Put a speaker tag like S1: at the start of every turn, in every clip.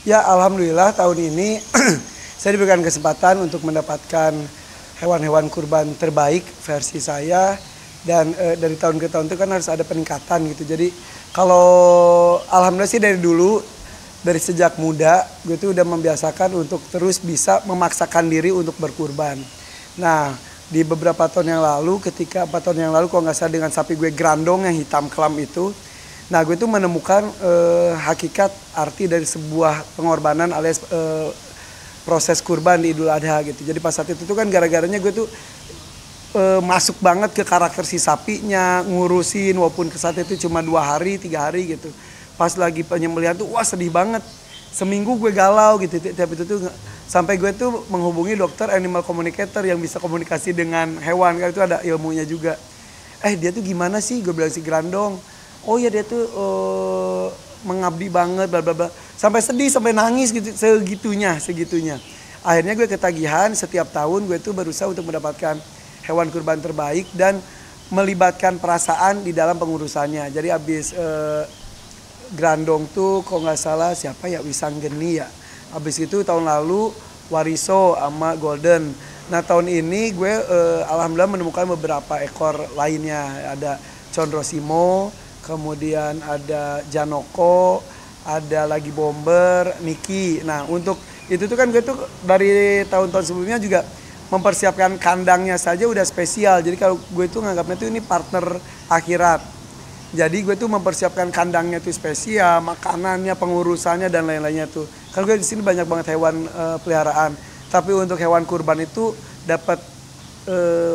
S1: Ya, alhamdulillah tahun ini saya diberikan kesempatan untuk mendapatkan hewan-hewan kurban terbaik versi saya. Dan dari tahun ke tahun itu kan harus ada peningkatan gitu. Jadi kalau alhamdulillah sih dari dulu, dari sejak muda gue tuh udah membiasakan untuk terus bisa memaksakan diri untuk berkurban. Nah, di beberapa tahun yang lalu, ketika 4 tahun yang lalu kalau nggak salah dengan sapi gue Grandong yang hitam kelam itu, nah gue tuh menemukan hakikat arti dari sebuah pengorbanan alias proses kurban di Idul Adha gitu. Jadi pas saat itu tuh kan gara-garanya gue tuh masuk banget ke karakter si sapinya, ngurusin walaupun ke saat itu cuma 2 hari, 3 hari gitu. Pas lagi penyembelihan tuh wah sedih banget. Seminggu gue galau gitu. Tiap itu tuh sampai gue tuh menghubungi dokter animal communicator yang bisa komunikasi dengan hewan, kan itu ada ilmunya juga. Dia tuh gimana sih? Gue bilang si Grandong. Oh ya dia tuh mengabdi banget bla bla bla. Sampai sedih, sampai nangis gitu, segitunya. Akhirnya gue ketagihan, setiap tahun gue tuh berusaha untuk mendapatkan hewan kurban terbaik dan melibatkan perasaan di dalam pengurusannya. Jadi abis Grandong tuh kalau nggak salah siapa ya, Wisanggeni ya. Abis itu tahun lalu Wariso sama Golden. Nah tahun ini gue alhamdulillah menemukan beberapa ekor lainnya. Ada Condrosimo, kemudian ada Janoko, ada lagi Bomber, Niki. Nah untuk itu tuh kan gue tuh dari tahun-tahun sebelumnya juga mempersiapkan kandangnya saja udah spesial. Jadi kalau gue tuh nganggapnya tuh ini partner akhirat. Jadi gue tuh mempersiapkan kandangnya tuh spesial, makanannya, pengurusannya dan lain-lainnya tuh. Kan gue di sini banyak banget hewan peliharaan. Tapi untuk hewan kurban itu dapat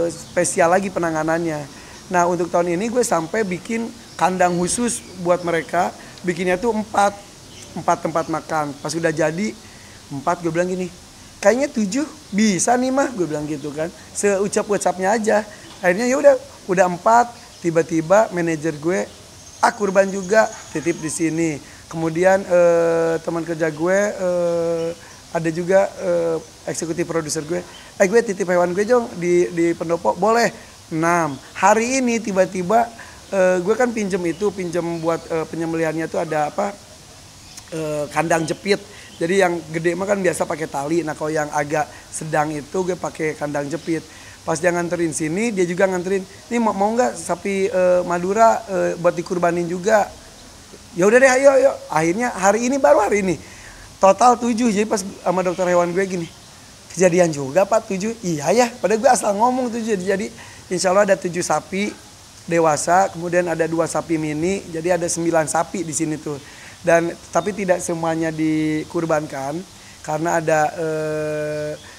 S1: spesial lagi penanganannya. Nah untuk tahun ini gue sampai bikin kandang khusus buat mereka. Bikinnya tuh 4 tempat makan. Pas udah jadi 4 gue bilang gini, kayaknya 7 bisa nih mah, gue bilang gitu kan. Seucap-ucapnya aja. Akhirnya ya udah 4. Tiba-tiba manajer gue, kurban juga, titip di sini. Kemudian teman kerja gue, ada juga eksekutif produser gue. Gue titip hewan gue dong di pendopo, boleh 6. Hari ini tiba-tiba gue kan pinjem buat penyembelihannya tuh ada apa? Kandang jepit. Jadi yang gede mah kan biasa pakai tali. Nah kalau yang agak sedang itu gue pakai kandang jepit. Pas dia nganterin sini, dia juga nganterin. Nih mau nggak sapi Madura buat dikurbanin juga? Ya udah deh, ayo. Akhirnya baru hari ini. Total 7. Jadi pas sama dokter hewan gue gini, kejadian juga Pak 7. Iya ya, padahal gue asal ngomong 7. Jadi insya Allah ada 7 sapi dewasa, kemudian ada 2 sapi mini. Jadi ada 9 sapi di sini tuh. Dan tapi tidak semuanya dikurbankan karena ada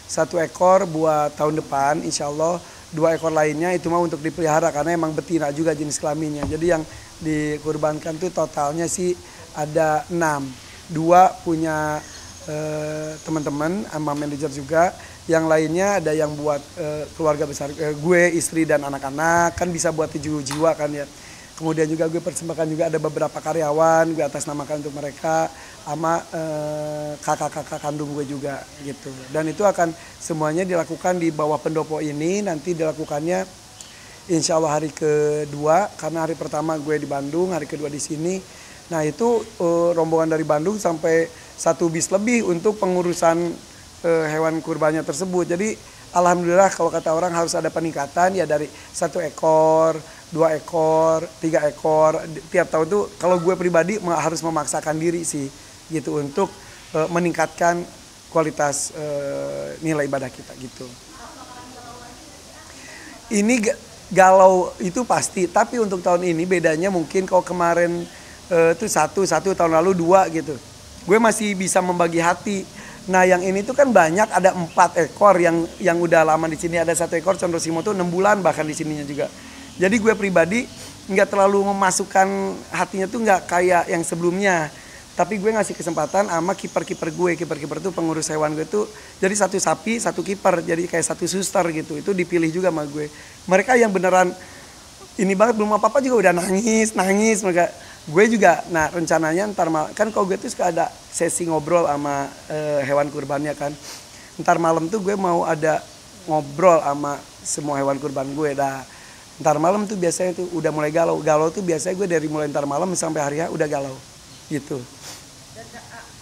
S1: 1 ekor buat tahun depan, insya Allah 2 ekor lainnya itu mah untuk dipelihara karena emang betina juga jenis kelaminnya. Jadi yang dikurbankan tuh totalnya sih ada 6. 2 punya teman-teman sama manajer juga. Yang lainnya ada yang buat keluarga besar gue, istri dan anak-anak, kan bisa buat 7 jiwa kan ya. Kemudian juga gue persembahkan juga ada beberapa karyawan, gue atas namakan untuk mereka sama kakak-kakak kandung gue juga gitu. Dan itu akan semuanya dilakukan di bawah pendopo ini, nanti dilakukannya insya Allah hari kedua, karena hari pertama gue di Bandung, hari kedua di sini. Nah itu rombongan dari Bandung sampai 1 bis lebih untuk pengurusan hewan kurbannya tersebut. Jadi alhamdulillah kalau kata orang harus ada peningkatan ya dari 1 ekor, 2 ekor, 3 ekor. Tiap tahun tuh kalau gue pribadi harus memaksakan diri sih gitu untuk meningkatkan kualitas nilai ibadah kita gitu. Ini galau itu pasti, tapi untuk tahun ini bedanya mungkin kalau kemarin tuh satu tahun lalu 2 gitu. Gue masih bisa membagi hati. Nah yang ini tuh kan banyak, ada 4 ekor yang udah lama di sini, ada 1 ekor Condrosimo tuh 6 bulan bahkan di sininya juga. Jadi gue pribadi nggak terlalu memasukkan hatinya tuh nggak kayak yang sebelumnya. Tapi gue ngasih kesempatan sama kiper-kiper gue. Kiper-kiper tuh pengurus hewan gue tuh. Jadi 1 sapi, 1 kiper. Jadi kayak 1 suster gitu. Itu dipilih juga sama gue. Mereka yang beneran ini banget, belum apa-apa juga udah nangis. Mereka. Gue juga, nah rencananya ntar malam. Kan kalau gue tuh suka ada sesi ngobrol sama hewan kurbannya kan. Ntar malam tuh gue mau ada ngobrol sama semua hewan kurban gue. Ntar malam tuh biasanya tuh udah mulai galau. Galau tuh biasanya gue dari mulai ntar malam sampai hari ya udah galau gitu.
S2: Dan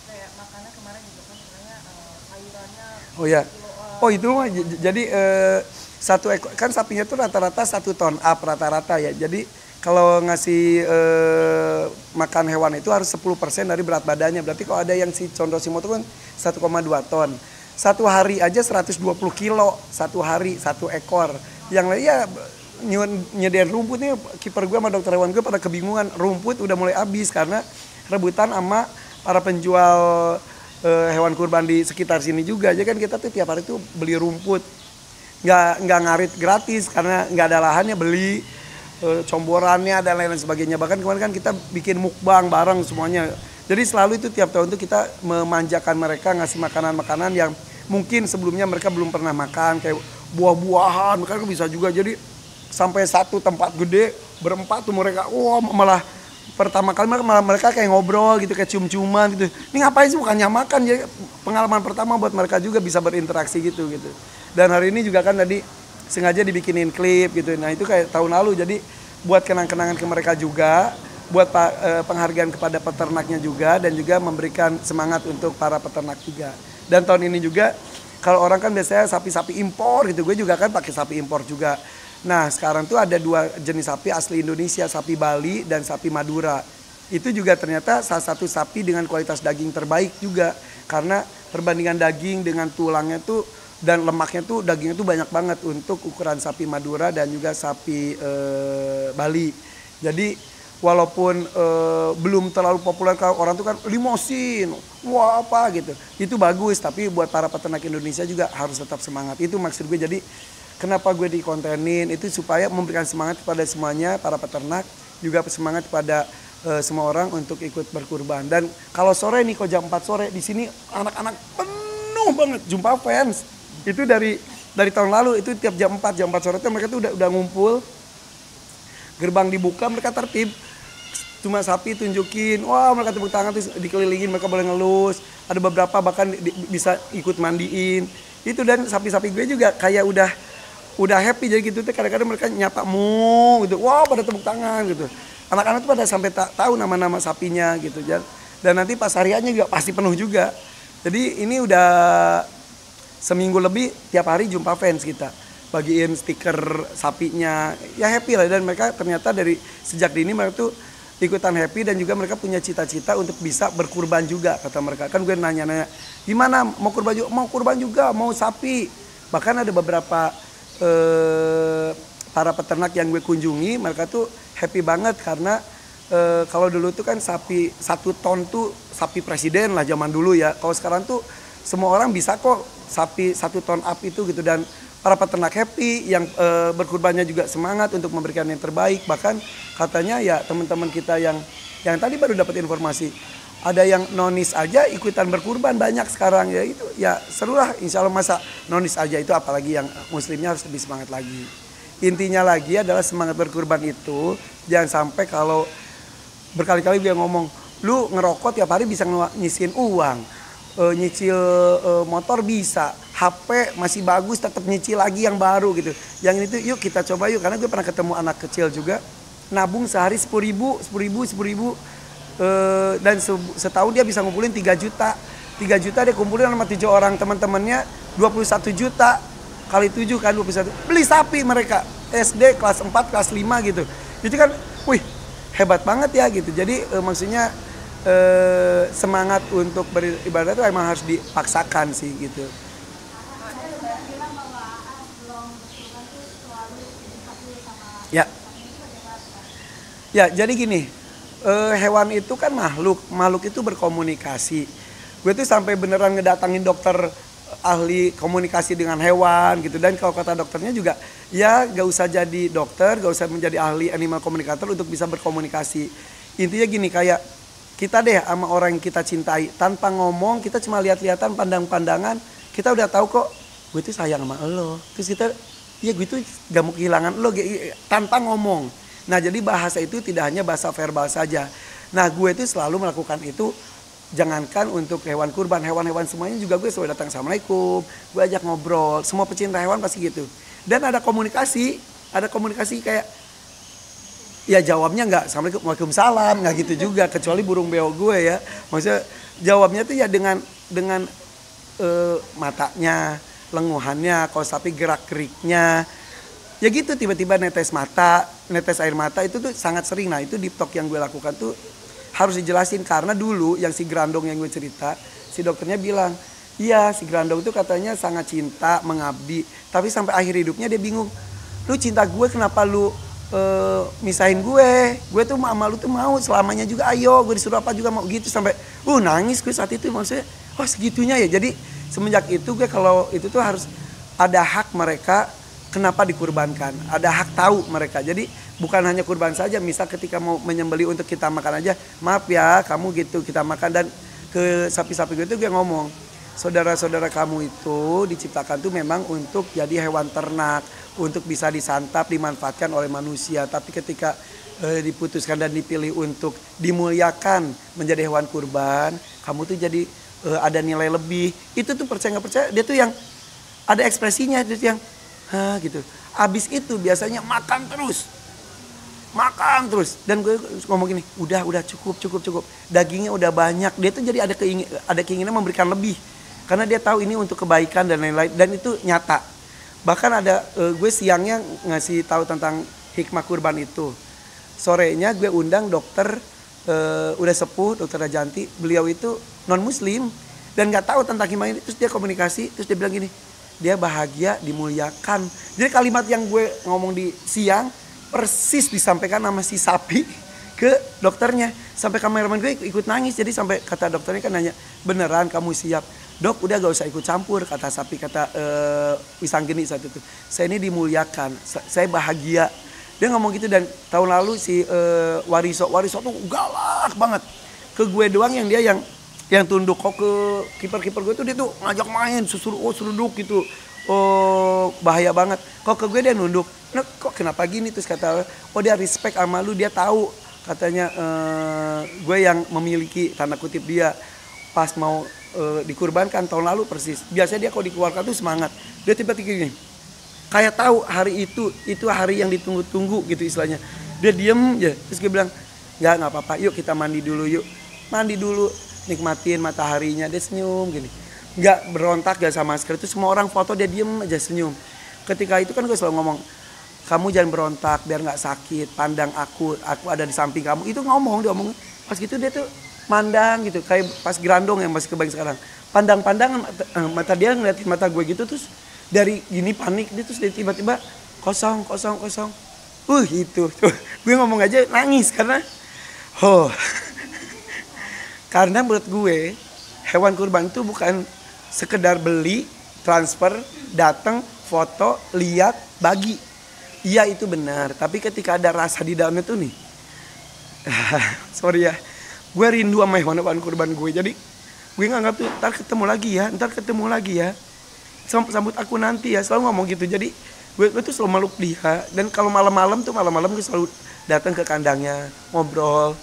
S2: kayak makannya kemarin juga kan katanya sayurannya
S1: Oh ya.
S2: kiloan.
S1: Oh itu mah jadi satu ekor kan sapinya tuh rata-rata 1 ton up rata-rata ya. Jadi kalau ngasih makan hewan itu harus 10% dari berat badannya. Berarti kalau ada yang si Condro Simoto kan 1,2 ton. Satu hari aja 120 kilo satu hari satu ekor. Yang lain ya nyediain rumput nih, kiper gue sama dokter hewan gue pada kebingungan, rumput udah mulai habis karena rebutan sama para penjual hewan kurban di sekitar sini juga. Jadi kan kita tuh tiap hari tuh beli rumput, nggak ngarit gratis karena nggak ada lahannya, beli comborannya dan lain-lain sebagainya. Bahkan kemarin kan kita bikin mukbang bareng semuanya. Jadi selalu itu tiap tahun tuh kita memanjakan mereka, ngasih makanan-makanan yang mungkin sebelumnya mereka belum pernah makan, kayak buah-buahan, mereka bisa juga. Jadi sampai satu tempat gede berempat tuh mereka, wah malah pertama kali mereka kayak ngobrol gitu, kayak cium-ciuman gitu. Ini ngapain sih, bukannya makan, jadi pengalaman pertama buat mereka juga bisa berinteraksi gitu. Dan hari ini juga kan tadi sengaja dibikinin klip gitu. Nah itu kayak tahun lalu, jadi buat kenang-kenangan ke mereka juga, buat penghargaan kepada peternaknya juga, dan juga memberikan semangat untuk para peternak juga. Dan tahun ini juga kalau orang kan biasanya sapi-sapi impor gitu, gue juga kan pakai sapi impor juga. Nah sekarang tuh ada 2 jenis sapi asli Indonesia, sapi Bali dan sapi Madura. Itu juga ternyata salah satu sapi dengan kualitas daging terbaik juga. Karena perbandingan daging dengan tulangnya tuh dan lemaknya tuh, dagingnya tuh banyak banget untuk ukuran sapi Madura dan juga sapi Bali. Jadi walaupun belum terlalu populer, kalau orang tuh kan limosin, wah apa gitu. Itu bagus, tapi buat para peternak Indonesia juga harus tetap semangat. Itu maksud gue. Jadi kenapa gue dikontenin itu supaya memberikan semangat kepada semuanya, para peternak, juga semangat kepada semua orang untuk ikut berkurban. Dan kalau sore nih, kok jam 4 sore di sini anak-anak penuh banget, jumpa fans. Itu dari tahun lalu, itu tiap jam 4 sore itu mereka tuh udah ngumpul. Gerbang dibuka, mereka tertib. Cuma sapi tunjukin, wah mereka tepuk tangan, terus dikelilingin, mereka boleh ngelus. Ada beberapa bahkan bisa ikut mandiin. Itu, dan sapi-sapi gue juga kayak udah happy jadi gitu tuh. Kadang-kadang mereka nyapa mu gitu, wah pada tepuk tangan gitu. Anak-anak tuh pada sampai tahu nama-nama sapinya gitu. Dan nanti pas hariannya juga pasti penuh juga. Jadi ini udah seminggu lebih tiap hari jumpa fans kita, bagiin stiker sapinya, ya happy lah. Dan mereka ternyata dari sejak dini mereka tuh ikutan happy, dan juga mereka punya cita-cita untuk bisa berkurban juga, kata mereka. Kan gue nanya-nanya, gimana mau kurban juga? Mau kurban juga, mau sapi. Bahkan ada beberapa para peternak yang gue kunjungi, mereka tuh happy banget karena kalau dulu tuh kan sapi 1 ton tuh sapi presiden lah zaman dulu ya. Kalau sekarang tuh semua orang bisa kok sapi 1 ton up itu gitu. Dan para peternak happy, yang berkurbannya juga semangat untuk memberikan yang terbaik. Bahkan katanya ya teman-teman kita yang tadi baru dapat informasi, ada yang nonis aja ikutan berkurban banyak sekarang. Ya itu ya serulah, insya Allah. Masa nonis aja itu, apalagi yang muslimnya harus lebih semangat lagi. Intinya lagi adalah semangat berkurban itu jangan sampai kalau berkali-kali dia ngomong, lu ngerokok tiap hari bisa nyisihin uang, nyicil motor bisa, HP masih bagus tetap nyicil lagi yang baru gitu. Yang ini tuh yuk kita coba yuk, karena gue pernah ketemu anak kecil juga nabung sehari 10.000 dan setahun dia bisa ngumpulin 3 juta. 3 juta dia kumpulin sama 7 orang teman-temannya, 21 juta kali 7 kan 21. Beli sapi mereka SD kelas 4 kelas 5 gitu. Itu kan wih hebat banget ya gitu. Jadi maksudnya semangat untuk beribadah itu emang harus dipaksakan sih gitu. Ya. Ya, jadi gini, hewan itu kan makhluk itu berkomunikasi. Gue tuh sampai beneran ngedatangin dokter ahli komunikasi dengan hewan gitu. Dan kalau kata dokternya juga, ya gak usah jadi dokter, gak usah menjadi ahli animal communicator untuk bisa berkomunikasi. Intinya gini, kayak kita deh sama orang yang kita cintai, tanpa ngomong kita cuma lihat-lihatan, pandang-pandangan, kita udah tahu kok gue tuh sayang sama lo. Terus kita, ya gue tuh gak mau kehilangan lo tanpa ngomong. Nah jadi bahasa itu tidak hanya bahasa verbal saja. Nah gue tuh selalu melakukan itu, jangankan untuk hewan kurban, hewan-hewan semuanya juga gue selalu datang, assalamualaikum, gue ajak ngobrol. Semua pecinta hewan pasti gitu. Dan ada komunikasi kayak, ya jawabnya nggak assalamualaikum, waalaikumsalam, nggak gitu juga, kecuali burung beo gue ya. Maksudnya jawabnya tuh ya dengan matanya, lenguhannya, kalau sapi gerak-geriknya. Ya gitu tiba-tiba netes air mata itu tuh sangat sering. Nah itu deep talk yang gue lakukan tuh harus dijelasin. Karena dulu yang si Grandong yang gue cerita, si dokternya bilang, iya si Grandong tuh katanya sangat cinta, mengabdi. Tapi sampai akhir hidupnya dia bingung, lu cinta gue kenapa lu misahin gue tuh sama lu tuh mau selamanya juga, ayo gue disuruh apa juga mau gitu. Sampai nangis gue saat itu, maksudnya oh segitunya ya. Jadi semenjak itu gue kalau itu tuh harus ada hak mereka kenapa dikurbankan, ada hak tahu mereka. Jadi bukan hanya kurban saja, misal ketika mau menyembeli untuk kita makan aja, maaf ya kamu gitu kita makan. Dan ke sapi-sapi gue itu gue ngomong, saudara-saudara kamu itu diciptakan tuh memang untuk jadi hewan ternak, untuk bisa disantap, dimanfaatkan oleh manusia. Tapi ketika diputuskan dan dipilih untuk dimuliakan menjadi hewan kurban, kamu tuh jadi ada nilai lebih. Itu tuh percaya nggak percaya, dia tuh yang ada ekspresinya, dia tuh yang gitu. Abis itu biasanya makan terus. Dan gue ngomong gini, udah cukup. Dagingnya udah banyak. Dia tuh jadi ada keinginan memberikan lebih. Karena dia tahu ini untuk kebaikan dan lain-lain. Dan itu nyata. Bahkan ada gue siangnya ngasih tahu tentang hikmah kurban itu. Sorenya gue undang dokter udah sepuh, dokter Rajanti. Beliau itu non muslim dan nggak tahu tentang hikmah ini. Terus dia komunikasi, terus dia bilang gini, dia bahagia dimuliakan. Jadi kalimat yang gue ngomong di siang persis disampaikan sama si sapi ke dokternya. Sampai kameramen gue ikut nangis. Jadi sampai kata dokternya kan nanya, beneran kamu siap? Dok udah gak usah ikut campur, kata sapi, kata Wisanggeni saat itu. Saya ini dimuliakan, saya bahagia. Dia ngomong gitu. Dan tahun lalu si Wariso tuh galak banget ke gue doang, yang dia yang tunduk. Kok ke kiper gue tuh dia tuh ngajak main, seruduk gitu. Bahaya banget. Kok ke gue dia nunduk. Nah, kok kenapa gini? Terus kata, dia respect sama lu, dia tahu katanya gue yang memiliki tanda kutip dia pas mau dikurbankan tahun lalu persis. Biasanya dia kalau dikeluarkan tuh semangat. Dia tiba-tiba gini, kayak tahu hari itu hari yang ditunggu-tunggu gitu istilahnya. Dia diem aja. Terus gue bilang, nggak apa-apa, yuk kita mandi dulu yuk. Mandi dulu, nikmatin mataharinya. Dia senyum gini, nggak berontak, nggak sama masker. Itu semua orang foto dia diem aja senyum. Ketika itu kan gue selalu ngomong, kamu jangan berontak biar nggak sakit, pandang aku ada di samping kamu. Itu dia ngomong pas gitu. Dia tuh mandang gitu, kayak pas Grandong yang masih kebayang sekarang, pandang-pandangan mata dia ngeliatin mata gue gitu. Terus dari gini panik dia, terus dia tiba-tiba kosong itu tuh gue ngomong aja nangis karena karena menurut gue hewan kurban itu bukan sekedar beli, transfer, datang, foto, lihat, bagi. Iya itu benar, tapi ketika ada rasa di dalamnya tuh nih sorry ya, gue rindu sama hewan kurban gue. Jadi gue nganggap tuh ntar ketemu lagi ya, sambut aku nanti ya, selalu ngomong gitu. Jadi gue tuh selalu meluk dia. Dan kalau malam-malam gue selalu datang ke kandangnya, ngobrol,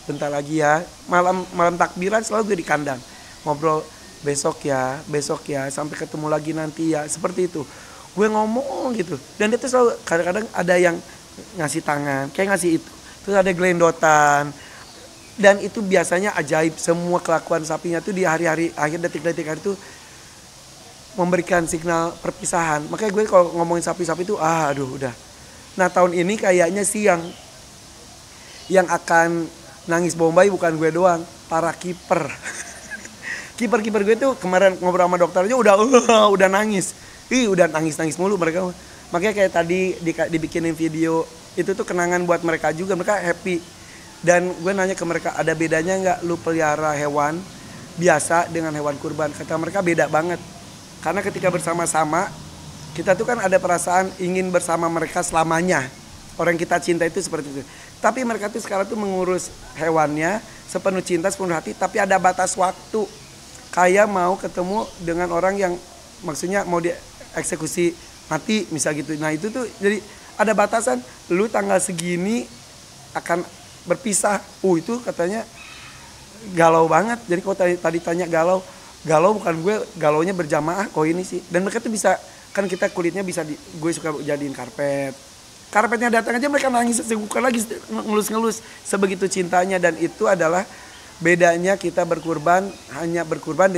S1: bentar lagi ya, malam takbiran selalu gue di kandang ngobrol, besok ya sampai ketemu lagi nanti ya, seperti itu gue ngomong gitu. Dan dia tuh selalu kadang-kadang ada yang ngasih tangan, kayak ngasih itu, terus ada gelendotan. Dan itu biasanya ajaib, semua kelakuan sapinya tuh di hari-hari akhir, detik-detik hari itu memberikan signal perpisahan. Makanya gue kalau ngomongin sapi-sapi itu udah. Nah tahun ini kayaknya sih yang akan nangis bombay bukan gue doang, para kiper. Kiper gue tuh kemarin ngobrol sama dokternya udah nangis. Udah nangis mulu mereka. Makanya kayak tadi dibikinin video itu tuh kenangan buat mereka juga, mereka happy. Dan gue nanya ke mereka, ada bedanya nggak lu pelihara hewan biasa dengan hewan kurban? Kata mereka beda banget. Karena ketika bersama-sama, kita tuh kan ada perasaan ingin bersama mereka selamanya. Orang kita cinta itu seperti itu. Tapi mereka tuh sekarang tuh mengurus hewannya sepenuh cinta, sepenuh hati. Tapi ada batas waktu. Kayak mau ketemu dengan orang yang maksudnya mau dieksekusi mati misal gitu. Nah itu tuh jadi ada batasan. Lu tanggal segini akan berpisah. Itu katanya galau banget. Jadi kalau tadi tanya galau bukan gue, galaunya berjamaah kok ini sih. Dan mereka tuh bisa, kan kita kulitnya bisa gue suka jadiin karpetnya datang aja mereka nangis, bukan lagi ngelus-ngelus, sebegitu cintanya. Dan itu adalah Bedanya kita hanya berkurban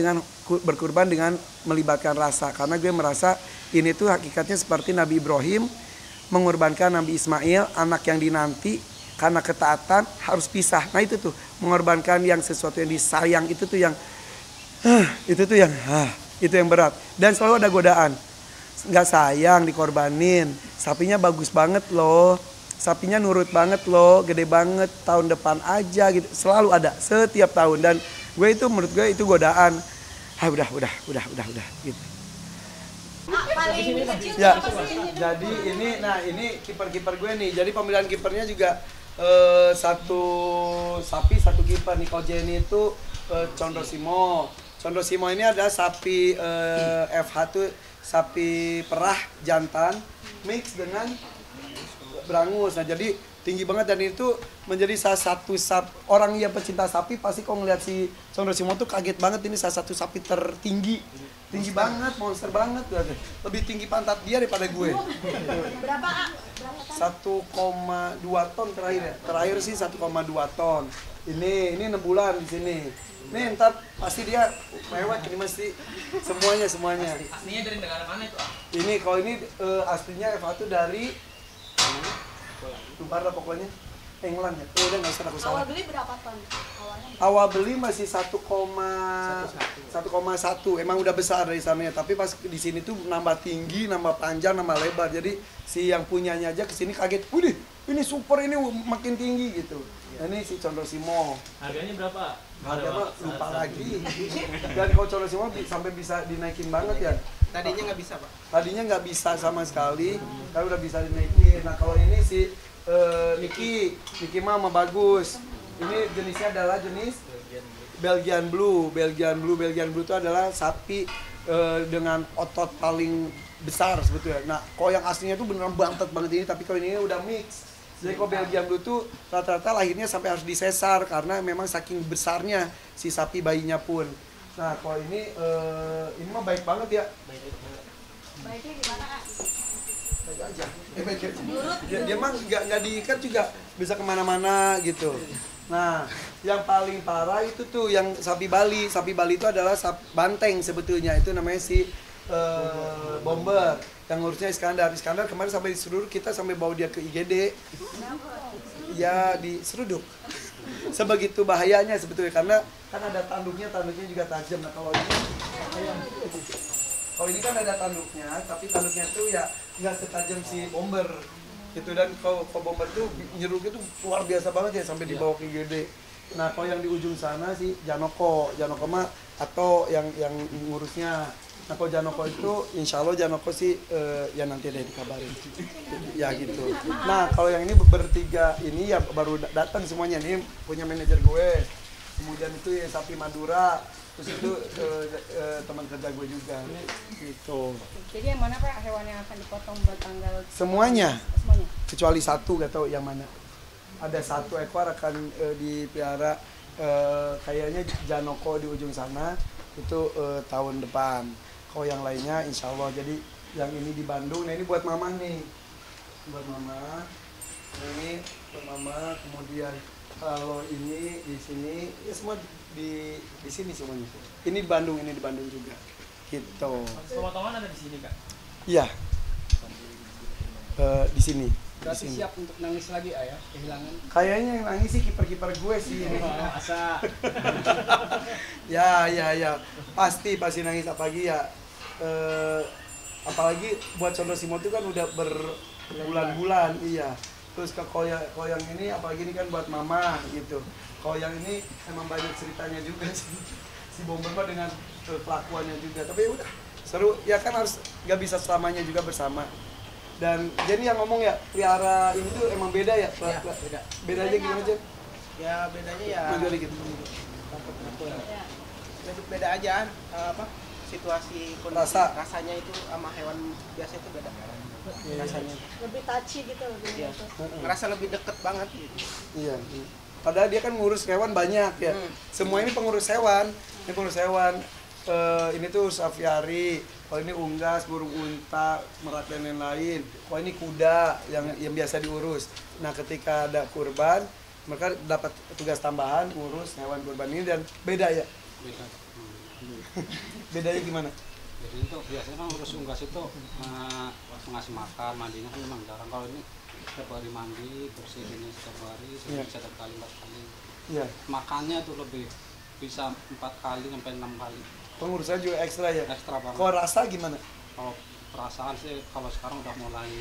S1: dengan melibatkan rasa. Karena gue merasa ini tuh hakikatnya seperti Nabi Ibrahim mengorbankan Nabi Ismail, anak yang dinanti, karena ketaatan harus pisah. Nah itu tuh mengorbankan yang sesuatu yang disayang itu tuh yang itu yang berat. Dan selalu ada godaan. Nggak sayang dikorbanin. Sapinya bagus banget loh. Sapinya nurut banget loh, gede banget, tahun depan aja gitu. Selalu ada setiap tahun, dan gue itu menurut gue itu godaan. Udah gitu. Ya, jadi ini kiper gue nih. Jadi pemilihan kipernya juga satu sapi satu kiper nih. Kalau Jenny itu Condro Simo ini adalah sapi FH tuh sapi perah jantan mix dengan berangus. Nah jadi tinggi banget, dan itu menjadi salah satu orang yang pecinta sapi pasti kalau ngeliat si Condro Simo tuh kaget banget. Ini salah satu sapi tertinggi, tinggi banget, monster banget, lebih tinggi pantat dia daripada gue.
S2: Berapa?
S1: 1,2 ton terakhir sih 1,2 ton. Ini 6 bulan di sini. Nih ntar pasti dia lewat ini mesti semuanya.
S3: Aslinya dari negara mana itu?
S1: Ini kalau ini aslinya Eva tuh dari lupa lah pokoknya England ya. Udah nggak usah aku salah.
S2: Awal beli berapa ton?
S1: Awal beli masih 1,1. Emang udah besar dari sana ya. Tapi pas di sini tuh nambah tinggi, nambah panjang, nambah lebar. Jadi si yang punyanya aja kesini kaget. Wih, ini super, ini makin tinggi gitu. Nah, ini si Condro Simo.
S3: Harganya berapa?
S1: Harganya lupa lagi. Dan kalau Condro Simo sampai bisa dinaikin banget ya.
S4: Tadinya nggak bisa, Pak.
S1: Tadinya nggak bisa sama sekali, tapi udah bisa dinaikin. Nah kalau ini si Niki mah bagus. Ini jenisnya adalah jenis Belgian Blue itu adalah sapi dengan otot paling besar sebetulnya. Nah kalau yang aslinya tuh beneran bantet banget ini, tapi kalau ini udah mix. Jadi kalau Belgian Blue tuh rata-rata lahirnya sampai harus disesar karena memang saking besarnya si sapi bayinya pun. Nah, kalau ini mah baik banget ya.
S2: Baiknya gimana, Kak?
S1: Baik aja. Baik aja. Dia mah nggak diikat juga bisa kemana-mana gitu. Nah, yang paling parah itu tuh yang sapi Bali. Sapi Bali itu adalah banteng sebetulnya. Itu namanya si Bomber. Yang ngurusnya Iskandar kemarin sampai diseruduk, kita sampai bawa dia ke IGD. Ya, diseruduk. Sebegitu bahayanya sebetulnya, karena kan ada tanduknya juga tajam. Nah kalau ini kan ada tanduknya, tapi tanduknya tuh ya nggak setajam si Bomber gitu. Dan kalau Bomber tuh nyeruknya tuh luar biasa banget ya, sampai dibawa ke IGD. Nah kalau yang di ujung sana si Janoko mah atau yang ngurusnya. Nah kalau Janoko itu insya Allah Janoko sih ya nanti ada dikabarin ya gitu. Nah kalau yang ini bertiga ini ya baru datang semuanya, nih punya manajer gue, kemudian itu ya sapi Madura, terus itu teman kerja gue juga gitu.
S2: Jadi yang mana, Pak, hewan yang akan dipotong buat tanggal?
S1: Semuanya kecuali satu, gak tahu yang mana. Ada satu ekor akan dipelihara kayaknya Janoko di ujung sana itu tahun depan. Kalau yang lainnya insya Allah. Jadi yang ini di Bandung. Nah ini buat mama nih, buat mama. Ini buat mama. Kemudian kalau ini di sini ya semua di sini semuanya. Ini di Bandung juga. Gitu.
S3: Potongan ada di sini, Kak?
S1: Iya. Di sini.
S4: Berarti siap untuk nangis lagi, Ayah, kehilangan?
S1: Kayaknya yang nangis sih kiper gue sih.
S4: Asa.
S1: Ya. Pasti nangis, apalagi ya. Apalagi buat Condro Simo itu kan udah berbulan-bulan, iya. Terus kalau yang ini apalagi ini kan buat mama gitu. Kalau yang ini emang banyak ceritanya juga sih. Si Bomber mah dengan kelakuannya juga. Tapi ya udah seru ya kan, harus nggak bisa selamanya juga bersama. Dan jadi yang ngomong ya pelihara ini tuh emang beda ya?
S4: Ya beda.
S1: Bedanya gimana aja?
S4: Ya bedanya ya.
S1: Gitu.
S4: Beda aja situasi kondisi rasanya itu sama hewan biasa itu beda rasanya.
S2: Lebih touchy gitu,
S4: Iya. Ngerasa lebih deket banget gitu.
S1: Iya. Padahal dia kan ngurus hewan banyak ya. Semua ini pengurus hewan. Ini pengurus hewan. Ini tuh sapiari. Kalau ini unggas, burung unta, merak dan lain-lain. Kalau ini kuda yang biasa diurus. Nah ketika ada kurban mereka dapat tugas tambahan ngurus hewan kurban ini dan beda ya.
S5: Beda.
S1: Bedanya gimana?
S5: Jadi itu biasanya kan urus unggas itu ngasih makan, mandinya kan memang jarang. Kalau ini setiap hari mandi, bersih ini setiap hari, setiap kali 4 kali.
S1: Iya.
S5: Makannya tuh lebih bisa 4 kali sampai 6 kali.
S1: Pengurusan juga ekstra ya.
S5: Ekstra banget.
S1: Kalau rasa gimana?
S5: Kalau perasaan sih kalau sekarang udah mulai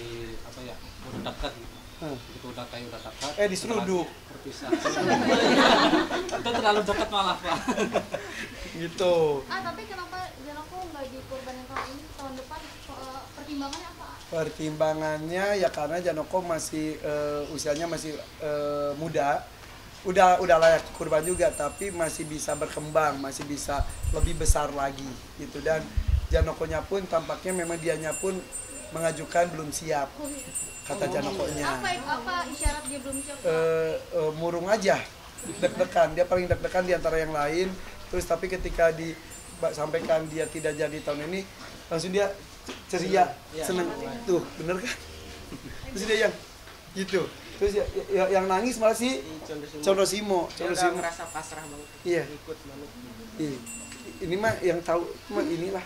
S5: apa ya, udah dekat gitu. Itu udah kayak udah dekat.
S1: Diseruduk.
S5: Berpisah. Itu terlalu dekat malah Pak.
S1: Gitu.
S2: Tapi kenapa Janoko nggak dikurbanin tahun ini, tahun depan? Pertimbangannya apa?
S1: Pertimbangannya ya karena Janoko masih usianya masih muda. Udah layak kurban juga, tapi masih bisa berkembang, masih bisa lebih besar lagi gitu. Dan Janokonya pun tampaknya memang dianya pun mengajukan belum siap, kata Janokonya.
S2: Apa isyarat dia belum siap?
S1: Murung aja, deg-degan, dia paling deg-degan di antara yang lain. Terus tapi ketika disampaikan dia tidak jadi tahun ini, langsung dia ceria, seneng. Tuh, bener kan? Terus dia yang gitu. Terus yang nangis malah si Condosimo.
S4: Dia udah merasa pasrah banget.
S1: Iya.
S4: Ikut manut.
S1: Ini mah yang tahu cuma inilah